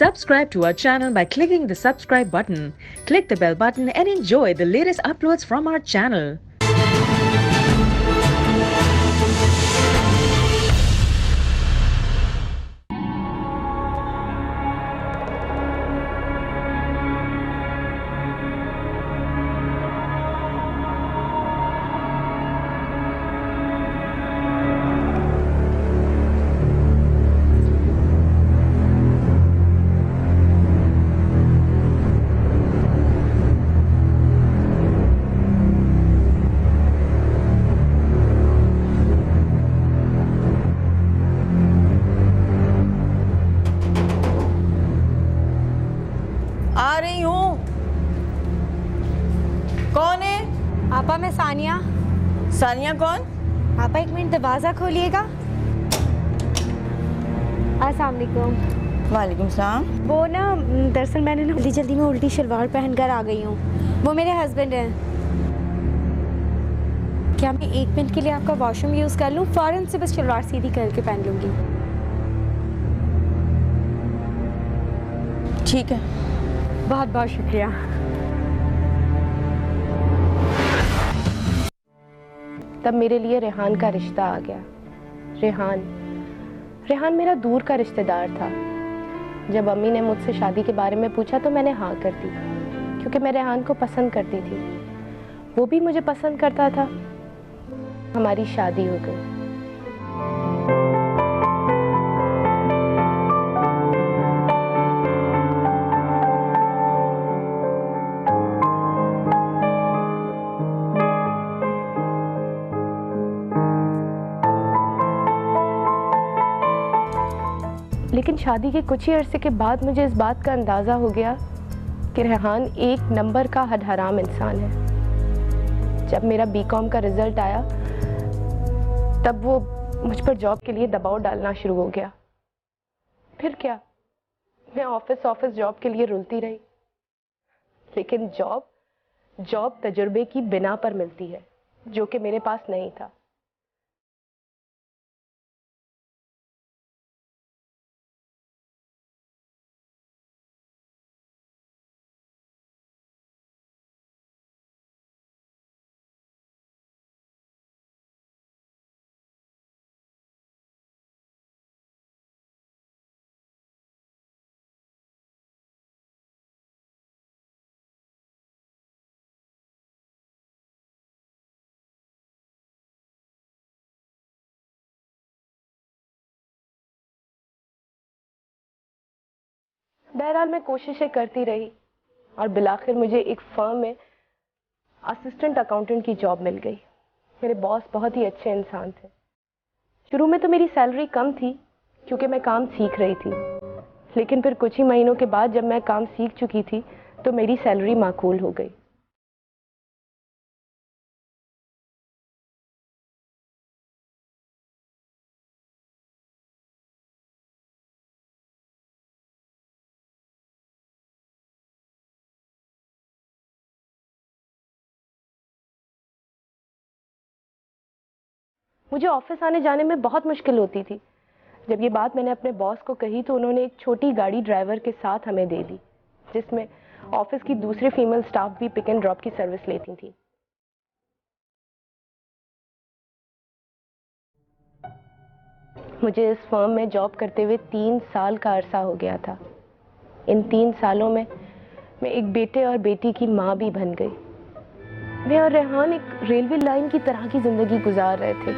Subscribe to our channel by clicking the subscribe button. Click the bell button and enjoy the latest uploads from our channel. आ रही हूँ। कौन है? आपा मैं सानिया। सानिया कौन? आपा एक मिनट दरवाज़ा खोलिएगा। अस्सलाम वालेकुम। वालेकुम सलाम। वो ना दरअसल मैंने ना जल्दी में उल्टी शलवार पहनकर आ गई हूँ। वो मेरे हस्बैंड हैं। क्या मैं एक मिनट के लिए आपका वॉशरूम यूज़ कर लूँ? फ़ौरन से बस शलवार सीधी करके पहन लूँगी। ठीक है, बहुत बहुत शुक्रिया। तब मेरे लिए रेहान का रिश्ता आ गया। रेहान मेरा दूर का रिश्तेदार था। जब अम्मी ने मुझसे शादी के बारे में पूछा तो मैंने हाँ कर दी, क्योंकि मैं रेहान को पसंद करती थी, वो भी मुझे पसंद करता था। हमारी शादी हो गई। लेकिन शादी के कुछ ही अरसे के बाद मुझे इस बात का अंदाज़ा हो गया कि रेहान एक नंबर का हद हराम इंसान है। जब मेरा बीकॉम का रिजल्ट आया तब वो मुझ पर जॉब के लिए दबाव डालना शुरू हो गया। फिर क्या, मैं ऑफिस जॉब के लिए रुलती रही। लेकिन जॉब तजुर्बे की बिना पर मिलती है, जो कि मेरे पास नहीं था। बहरहाल मैं कोशिशें करती रही और बिलाखिर मुझे एक फर्म में असिस्टेंट अकाउंटेंट की जॉब मिल गई। मेरे बॉस बहुत ही अच्छे इंसान थे। शुरू में तो मेरी सैलरी कम थी क्योंकि मैं काम सीख रही थी, लेकिन फिर कुछ ही महीनों के बाद जब मैं काम सीख चुकी थी तो मेरी सैलरी माकूल हो गई। मुझे ऑफिस आने जाने में बहुत मुश्किल होती थी। जब ये बात मैंने अपने बॉस को कही तो उन्होंने एक छोटी गाड़ी ड्राइवर के साथ हमें दे दी, जिसमें ऑफिस की दूसरी फीमेल स्टाफ भी पिक एंड ड्रॉप की सर्विस लेती थी। मुझे इस फर्म में जॉब करते हुए 3 साल का अरसा हो गया था। इन 3 सालों में मैं एक बेटे और बेटी की माँ भी बन गई। मैं और रेहान एक रेलवे लाइन की तरह की जिंदगी गुजार रहे थे।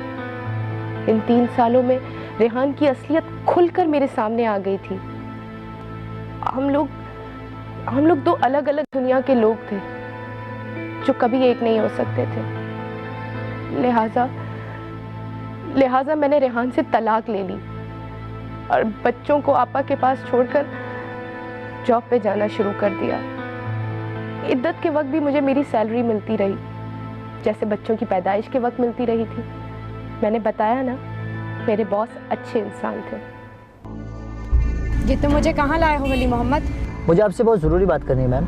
इन 3 सालों में रेहान की असलियत खुलकर मेरे सामने आ गई थी। हम लोग 2 अलग अलग दुनिया के लोग थे जो कभी एक नहीं हो सकते थे। लिहाजा मैंने रेहान से तलाक ले ली और बच्चों को आपा के पास छोड़कर जॉब पे जाना शुरू कर दिया। इद्दत के वक्त भी मुझे मेरी सैलरी मिलती रही, जैसे बच्चों की पैदाइश के वक्त मिलती रही थी। मैंने बताया ना, मेरे बॉस अच्छे इंसान थे। ये तो मुझे कहाँ लाए हो वली मोहम्मद? मुझे आपसे बहुत ज़रूरी बात करनी है मैम।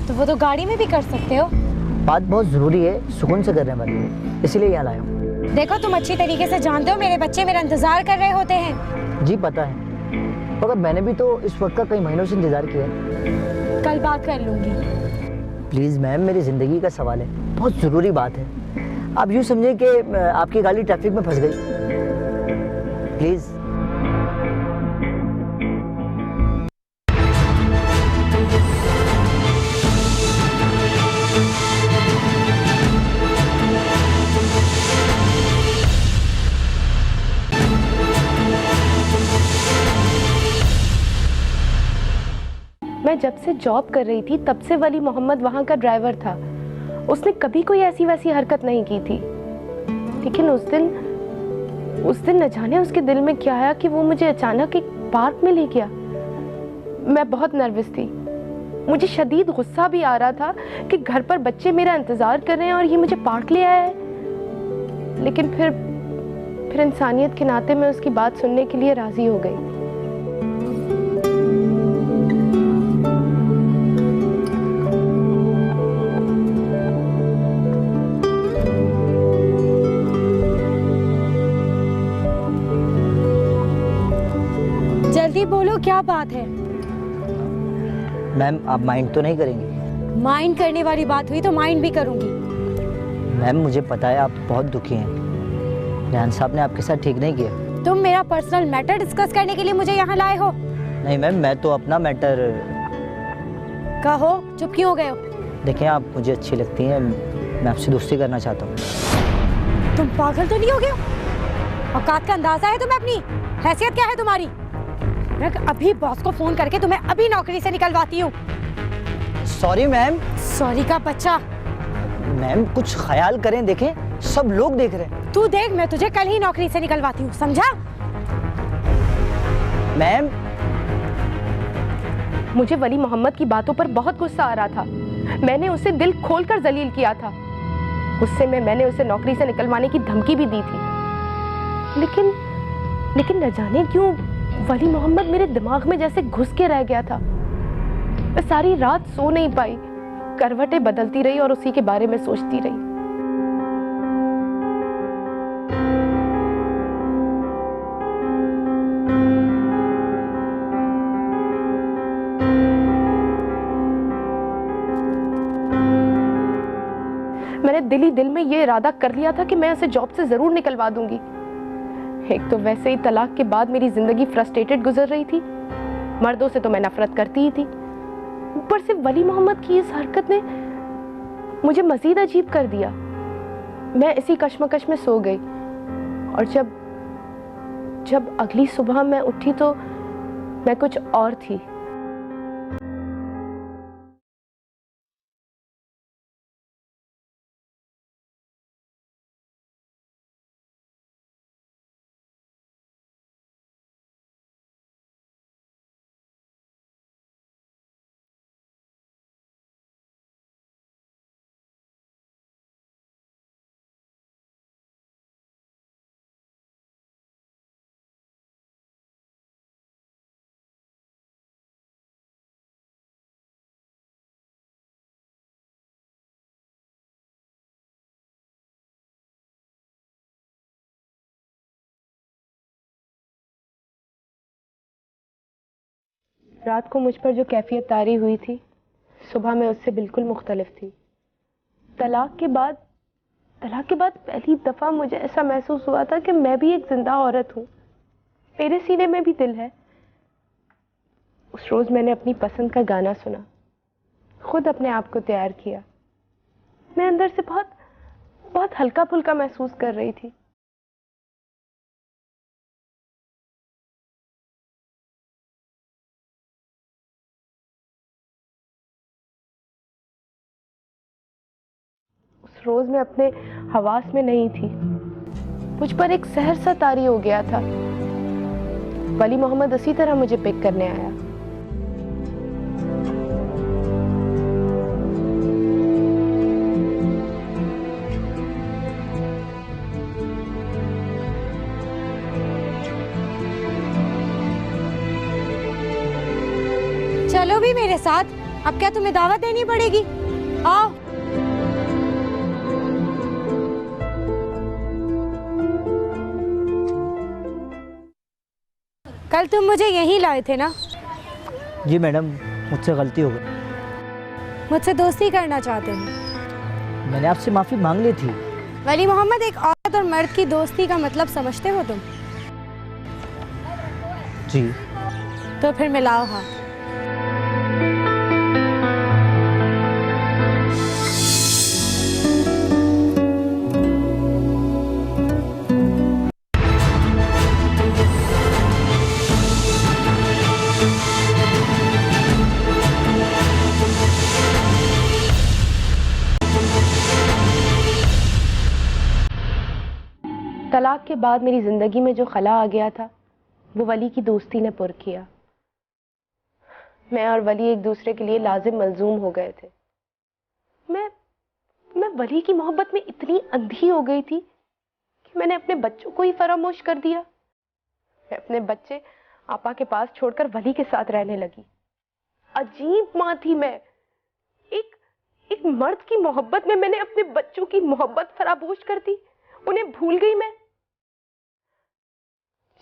तो वो तो गाड़ी में भी कर सकते हो। बात बहुत ज़रूरी है, सुकून से करने वाली है, इसीलिए यहाँ लाया हूँ। देखो तुम अच्छी तरीके से जानते हो मेरे बच्चे मेरा इंतजार कर रहे होते हैं। जी पता है। मगर मैंने भी तो इस वक्त का कई महीनों से इंतजार किया है। कल बात कर लूँगी। प्लीज़ मैम, मेरी ज़िंदगी का सवाल है, बहुत ज़रूरी बात है। आप यूँ समझें कि आपकी गाड़ी ट्रैफिक में फंस गई। प्लीज़। मैं जब से जॉब कर रही थी तब से वली मोहम्मद वहाँ का ड्राइवर था। उसने कभी कोई ऐसी वैसी हरकत नहीं की थी, लेकिन उस दिन न जाने उसके दिल में क्या आया कि वो मुझे अचानक एक पार्क में ले गया। मैं बहुत नर्वस थी, मुझे शदीद गुस्सा भी आ रहा था कि घर पर बच्चे मेरा इंतजार कर रहे हैं और ये मुझे पार्क ले आया है। लेकिन फिर इंसानियत के नाते मैं उसकी बात सुनने के लिए राजी हो गई। जल्दी बोलो, क्या बात है? मैम, आप माइंड तो नहीं करेंगी? माइंड करने वाली बात हुई तो माइंड भी करूंगी। मैम, मुझे पता है आप बहुत दुखी हैं। रेहान साहब ने आपके साथ ठीक नहीं किया। तुम मेरा पर्सनल मैटर डिस्कस करने के लिए मुझे यहाँ लाए हो? नहीं मैम, मैं तो अपना मैटर। कहो, चुप क्यों हो गए हो? देखें, आप मुझे अच्छी लगती हैं, मैं आपसे दोस्ती करना चाहता हूँ। तुम पागल तो नहीं हो गए? औकात का अंदाजा है तुम्हें अपनी? हैसियत क्या है तुम्हारी? मैं अभी बॉस को फोन करके तुम्हें अभी नौकरी से निकलवाती हूँ। Sorry ma'am. सॉरी का बच्चा। मैम, कुछ ख्याल करें, देखें सब लोग देख रहे हैं। तू देख, मैं तुझे कल ही नौकरी से निकलवाती हूँ, समझा? मैम, मुझे वली मोहम्मद की बातों पर बहुत गुस्सा आ रहा था। मैंने उसे दिल खोलकर जलील किया था। गुस्से में मैंने उसे नौकरी से निकलवाने की धमकी भी दी थी। लेकिन न जाने क्यों वली मोहम्मद मेरे दिमाग में जैसे घुस के रह गया था। मैं सारी रात सो नहीं पाई, करवटें बदलती रही और उसी के बारे में सोचती रही। मैंने दिल में ये इरादा कर लिया था कि मैं उसे जॉब से जरूर निकलवा दूंगी। एक तो वैसे ही तलाक के बाद मेरी जिंदगी फ्रस्ट्रेटेड गुजर रही थी, मर्दों से तो मैं नफरत करती ही थी, ऊपर से वली मोहम्मद की इस हरकत ने मुझे मजीद अजीब कर दिया। मैं इसी कश्मकश में सो गई और जब अगली सुबह मैं उठी तो मैं कुछ और थी। रात को मुझ पर जो कैफियत तारी हुई थी, सुबह में उससे बिल्कुल मुख्तलिफ थी। तलाक के बाद पहली दफा मुझे ऐसा महसूस हुआ था कि मैं भी एक जिंदा औरत हूँ, मेरे सीने में भी दिल है। उस रोज मैंने अपनी पसंद का गाना सुना, खुद अपने आप को तैयार किया। मैं अंदर से बहुत हल्का फुल्का महसूस कर रही थी। उस रोज मैं अपने हवास में नहीं थी, मुझ पर एक सहर सा तारी हो गया था। वली मोहम्मद उसी तरह मुझे पिक करने आया। चलो भी मेरे साथ, अब क्या तुम्हें दावत देनी पड़ेगी? आओ। कल तुम मुझे यहीं लाए थे ना? जी मैडम, मुझसे गलती हो गई। मुझसे दोस्ती करना चाहते हैं? मैंने आपसे माफ़ी मांग ली थी। वली मोहम्मद, एक औरत और मर्द की दोस्ती का मतलब समझते हो तुम? जी। तो फिर मिलाओ हाँ। तलाक के बाद मेरी जिंदगी में जो खला आ गया था वो वली की दोस्ती ने पुर किया। मैं और वली एक दूसरे के लिए लाजिम मलजूम हो गए थे। मैं वली की मोहब्बत में इतनी अंधी हो गई थी कि मैंने अपने बच्चों को ही फरामोश कर दिया। मैं अपने बच्चे आपा के पास छोड़कर वली के साथ रहने लगी। अजीब मां थी मैं। एक मर्द की मोहब्बत में मैंने अपने बच्चों की मोहब्बत फरामोश कर दी, उन्हें भूल गई मैं।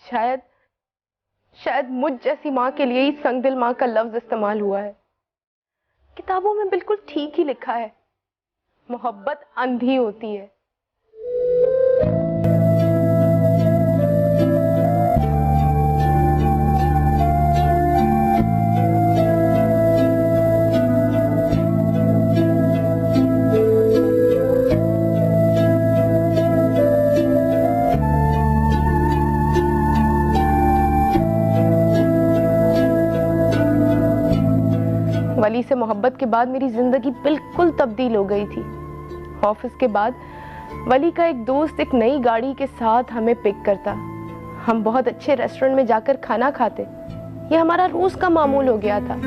शायद मुझ जैसी मां के लिए ही संगदिल मां का लफ्ज इस्तेमाल हुआ है। किताबों में बिल्कुल ठीक ही लिखा है, मोहब्बत अंधी होती है। वली से मोहब्बत के बाद मेरी जिंदगी बिल्कुल तब्दील हो गई थी। ऑफिस के बाद वली का एक दोस्त एक नई गाड़ी के साथ हमें पिक करता। हम बहुत अच्छे रेस्टोरेंट में जाकर खाना खाते। ये हमारा रोज का मामूल हो गया था।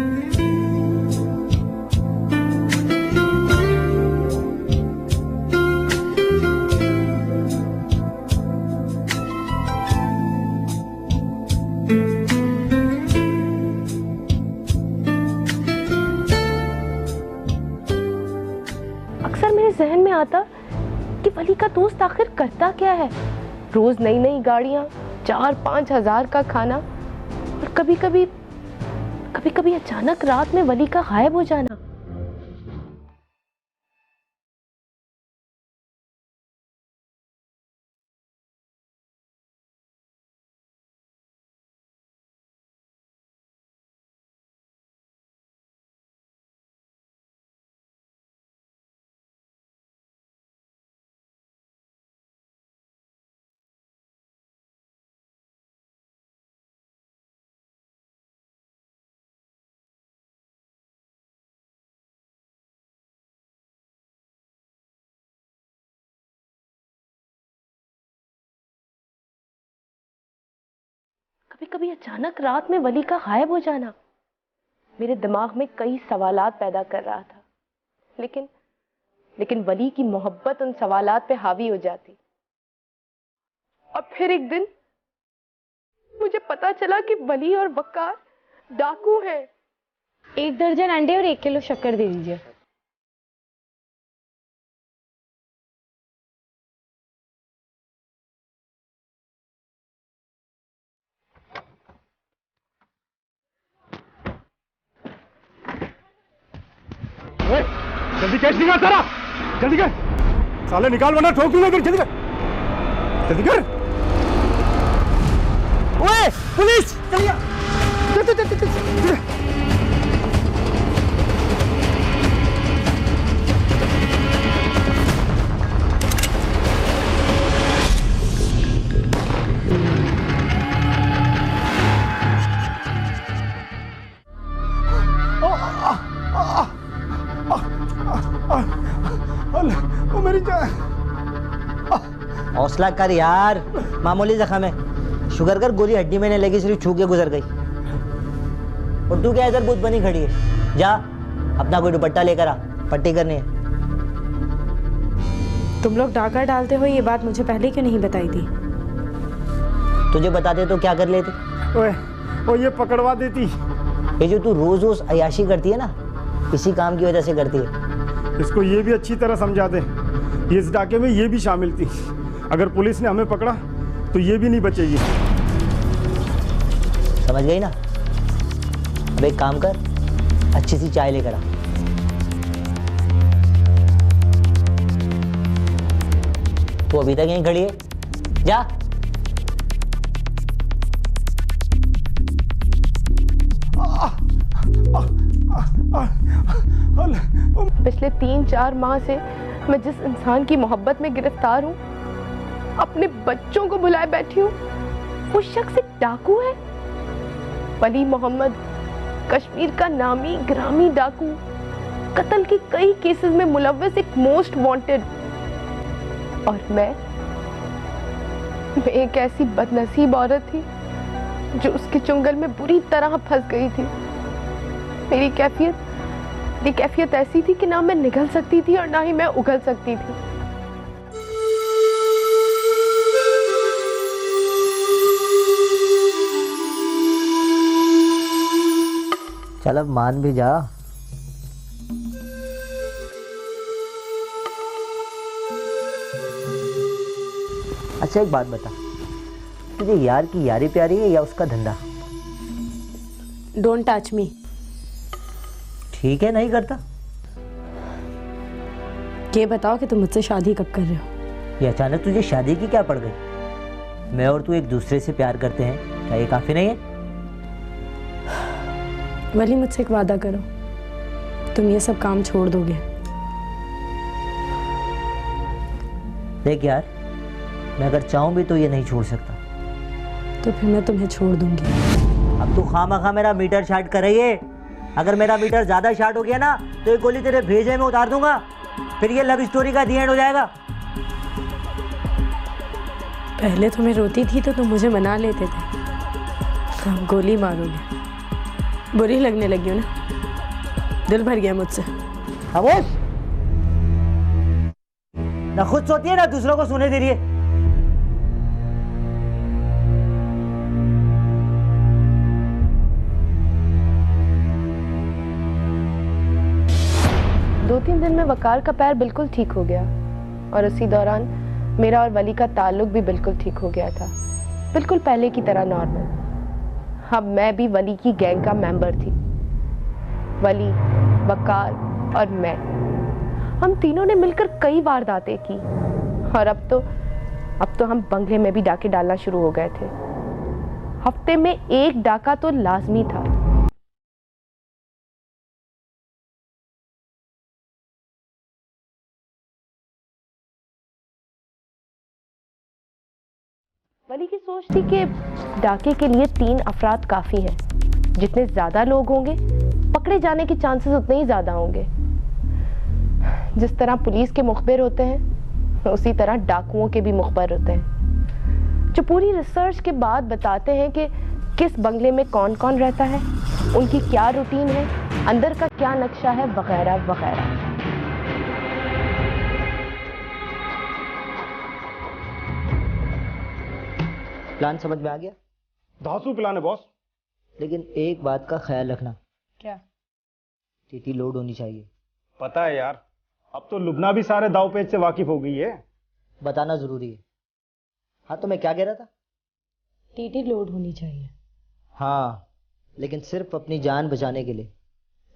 अक्सर मेरे जहन में आता कि वली का दोस्त आखिर करता क्या है। रोज नई नई गाड़ियां, 4-5 हजार का खाना और कभी कभी अचानक रात में वली का गायब हो जाना। कभी अचानक रात में वली का गायब हो जाना मेरे दिमाग में कई सवालात पैदा कर रहा था। लेकिन वली की मोहब्बत उन सवालात पे हावी हो जाती। और फिर एक दिन मुझे पता चला कि वली और वक्कार डाकू हैं। 1 दर्जन अंडे और 1 किलो शक्कर दे दीजिए। जल्दी कैश निकाल सारा, जल्दी कर साले, निकाल वरना ठोक दूंगा फिर। जल्दी कर, जल्दी कर। ओए पुलिस, चलिए। ओ मेरी जान। हौसला कर यार, मामूली जख्म है। शुगर कर गोली हड्डी में नहीं लगी, सिर्फ छू के गुजर गई। और तू क्या इधर भूत बनी खड़ी है? जा अपना कोई दुपट्टा लेकर आ, पट्टी करनी है। तुम लोग डाका डालते हो, ये बात मुझे पहले क्यों नहीं बताई थी? तुझे बताते तो क्या कर लेते? ओए ये पकड़वा देती। ये जो तू रोज रोज अयाशी करती है ना, इसी काम की वजह से करती है। इसको ये भी अच्छी तरह समझा दे, इस डाके में ये भी शामिल थी। अगर पुलिस ने हमें पकड़ा तो ये भी नहीं बचेगी। समझ गई ना? अब एक काम कर, अच्छी सी चाय लेकर आ। वो अभी तक यहीं खड़ी है, जा। पिछले 3-4 माह से मैं जिस इंसान की मोहब्बत में गिरफ्तार हूँ, अपने बच्चों को भुलाए बैठी हूँ, वो शख्स एक डाकू है। वली मोहम्मद, कश्मीर का नामी ग्रामी डाकू, कत्ल के कई केसेस में मुलव्वस, एक मोस्ट वांटेड। और मैं एक ऐसी बदनसीब औरत थी जो उसके चुंगल में बुरी तरह फंस गई थी। मेरी कैफियत ऐसी थी कि ना मैं निगल सकती थी और ना ही मैं उगल सकती थी। चल अब मान भी जा। अच्छा एक बात बता, तुझे यार की यारी प्यारी है या उसका धंधा? Don't touch me. ठीक है, नहीं करता। ये बताओ कि तुम मुझसे शादी कब कर रहे हो? ये अचानक तुझे शादी की क्या पड़ गई? मैं और तू एक दूसरे से प्यार करते हैं, क्या ये काफी नहीं है? वली, मुझसे एक वादा करो, तुम ये सब काम छोड़ दोगे। देख यार, मैं अगर चाहूं भी तो ये नहीं छोड़ सकता। तो फिर मैं तुम्हें छोड़ दूंगी। अब तू खामखा मेरा मीटर शार्ट कर रही है। अगर मेरा मीटर ज्यादा शार्ट हो गया ना तो ये गोली तेरे भेजे में उतार दूंगा, फिर ये लव स्टोरी का दी एंड हो जाएगा। पहले तुम्हें रोती थी तो तुम मुझे मना लेते थे, अब गोली मारोगे। बुरी लगने लगी हो ना, दिल भर गया मुझसे। खामोश, ना खुद सोती है ना दूसरों को सुने दे रही है। दो 3 दिन में वकार का पैर बिल्कुल ठीक हो गया और उसी दौरान मेरा और वली का ताल्लुक भी बिल्कुल ठीक हो गया था, बिल्कुल पहले की तरह नॉर्मल। अब मैं भी वली की गैंग का मेंबर थी। वली, वकार और मैं, हम तीनों ने मिलकर कई वारदातें की और अब तो हम बंगले में भी डाके डालना शुरू हो गए थे। हफ्ते में एक डाका तो लाजमी था। वली की सोच थी कि डाके के लिए 3 अफराद काफी हैं। जितने ज्यादा लोग होंगे, पकड़े जाने के चांसेस उतने ही ज्यादा होंगे। जिस तरह पुलिस के मुखबिर होते हैं, उसी तरह डाकुओं के भी मुखबिर होते हैं, जो पूरी रिसर्च के बाद बताते हैं कि किस बंगले में कौन कौन रहता है, उनकी क्या रूटीन है, अंदर का क्या नक्शा है, वगैरह वगैरह। प्लान समझ में आ गया? धांसू प्लान है बॉस। लेकिन एक बात का ख्याल रखना। क्या? टीटी लोड होनी चाहिए। पता है यार, अब तो लुबना भी सारे दाव पेच से वाकिफ हो गई है। बताना जरूरी है। हाँ तो मैं क्या कह रहा था? टीटी लोड होनी चाहिए। हाँ, लेकिन सिर्फ अपनी जान बचाने के लिए।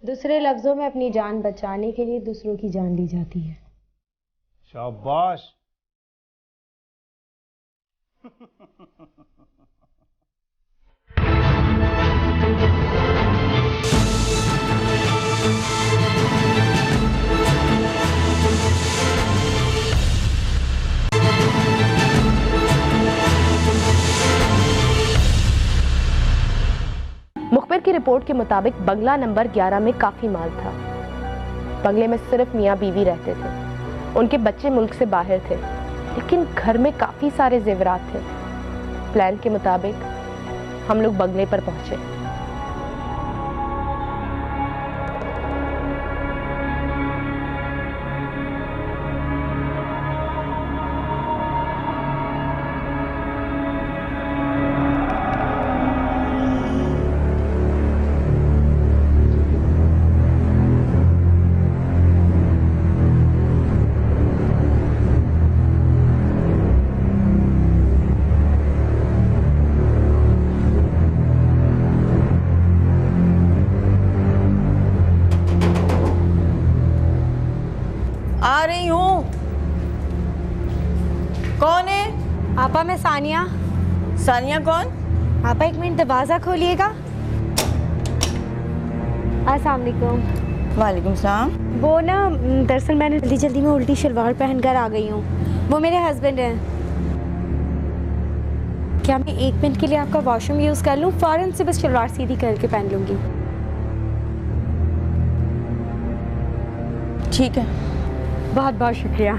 दूसरे लफ्जों में, अपनी जान बचाने के लिए दूसरों की जान ली जाती है। शाबाश। मुखबिर की रिपोर्ट के मुताबिक बंगला नंबर 11 में काफी माल था। बंगले में सिर्फ मियां बीवी रहते थे। उनके बच्चे मुल्क से बाहर थे, लेकिन घर में काफी सारे जेवरात थे। प्लान के मुताबिक हम लोग बंगले पर पहुंचे। रही हूँ। कौन है? आपा मैं सानिया। सानिया कौन? आपा एक मिनट दरवाज़ा खोलिएगा। अस्सलाम वालेकुम। वालेकुम सलाम। वो ना दरअसल मैंने जल्दी जल्दी में उल्टी शलवार पहनकर आ गई हूँ। वो मेरे हस्बैंड हैं। क्या मैं 1 मिनट के लिए आपका वॉशरूम यूज़ कर लूँ? फ़ौरन से बस शलवार सीधी करके पहन लूँगी। ठीक है। बहुत बहुत शुक्रिया।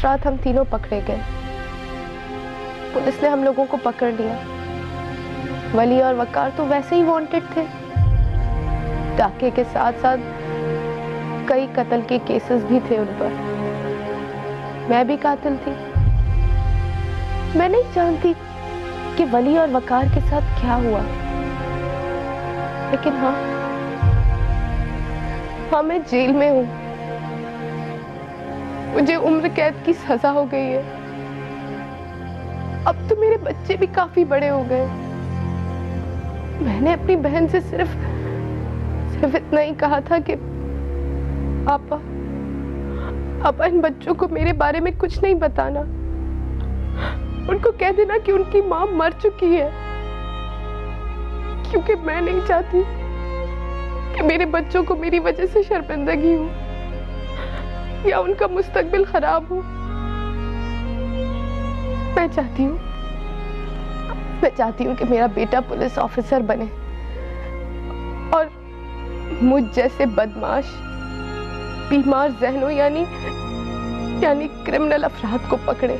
रात हम तीनों पकड़े गए। पुलिस ने हम लोगों को पकड़ लिया। वली और वकार तो वैसे ही वांटेड थे। डाके के साथ साथ कई कत्ल के केसेस भी थे उन पर। मैं भी कातिल थी। मैं नहीं जानती कि वली और वकार के साथ क्या हुआ, लेकिन हाँ मैं जेल में हूं। मुझे उम्र कैद की सजा हो गई है। अब तो मेरे बच्चे भी काफी बड़े हो गए। मैंने अपनी बहन से सिर्फ इतना ही कहा था कि आपा इन बच्चों को मेरे बारे में कुछ नहीं बताना। उनको कह देना कि उनकी मां मर चुकी है, क्योंकि मैं नहीं चाहती कि मेरे बच्चों को मेरी वजह से शर्मिंदगी हो या उनका मुस्तकबिल खराब हो। मैं चाहती हूँ कि मेरा बेटा पुलिस ऑफिसर बने, और मुझ जैसे बदमाश, बीमार जहनों यानी क्रिमिनल अफराद को पकड़े।